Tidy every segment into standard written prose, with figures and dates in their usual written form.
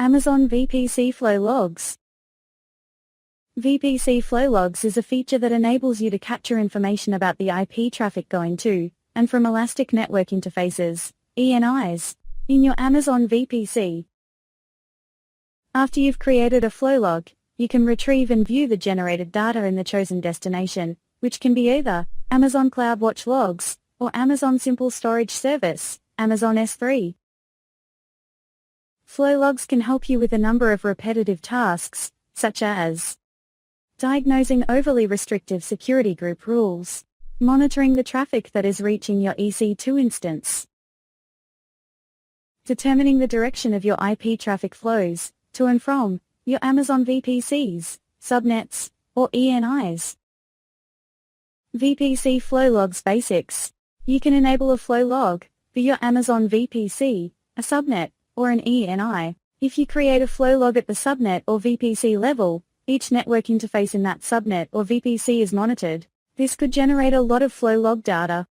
Amazon VPC Flow Logs. VPC Flow Logs is a feature that enables you to capture information about the IP traffic going to and from elastic network interfaces, ENIs, in your Amazon VPC. After you've created a flow log, you can retrieve and view the generated data in the chosen destination, which can be either Amazon CloudWatch Logs or Amazon Simple Storage Service, Amazon S3. Flow logs can help you with a number of repetitive tasks, such as diagnosing overly restrictive security group rules, monitoring the traffic that is reaching your EC2 instance, determining the direction of your IP traffic flows to and from your Amazon VPCs, subnets, or ENIs. VPC Flow Logs Basics. You can enable a flow log for your Amazon VPC, a subnet, or an ENI. If you create a flow log at the subnet or VPC level, each network interface in that subnet or VPC is monitored. This could generate a lot of flow log data.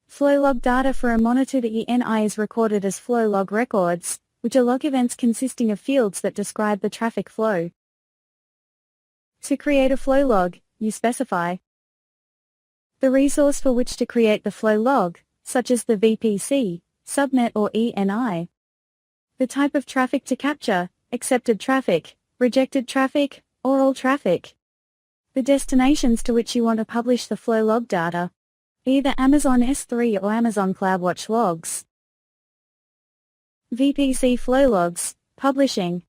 Flow log data for a monitored ENI is recorded as flow log records, which are log events consisting of fields that describe the traffic flow. To create a flow log, you specify the resource for which to create the flow log, such as the VPC, subnet or ENI. The type of traffic to capture, accepted traffic, rejected traffic, or all traffic. The destinations to which you want to publish the flow log data, either Amazon S3 or Amazon CloudWatch Logs. VPC Flow Logs, Publishing.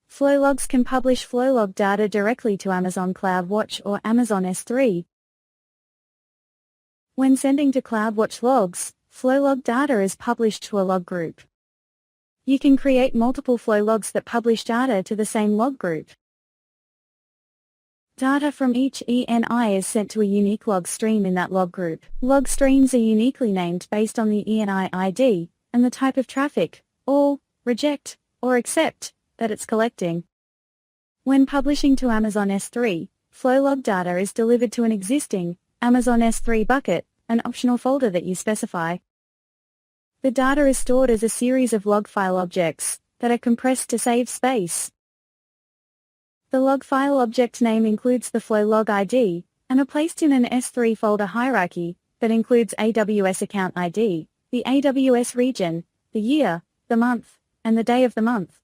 Flow logs can publish flow log data directly to Amazon CloudWatch or Amazon S3. When sending to CloudWatch Logs, flow log data is published to a log group. You can create multiple flow logs that publish data to the same log group. Data from each ENI is sent to a unique log stream in that log group. Log streams are uniquely named based on the ENI ID and the type of traffic, all, reject, or accept, that it's collecting. When publishing to Amazon S3, flow log data is delivered to an existing Amazon S3 bucket, an optional folder that you specify. The data is stored as a series of log file objects that are compressed to save space. The log file object name includes the flow log ID and are placed in an S3 folder hierarchy that includes AWS account ID, the AWS region, the year, the month, and the day of the month.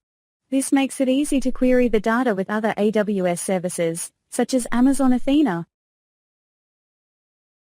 This makes it easy to query the data with other AWS services, such as Amazon Athena.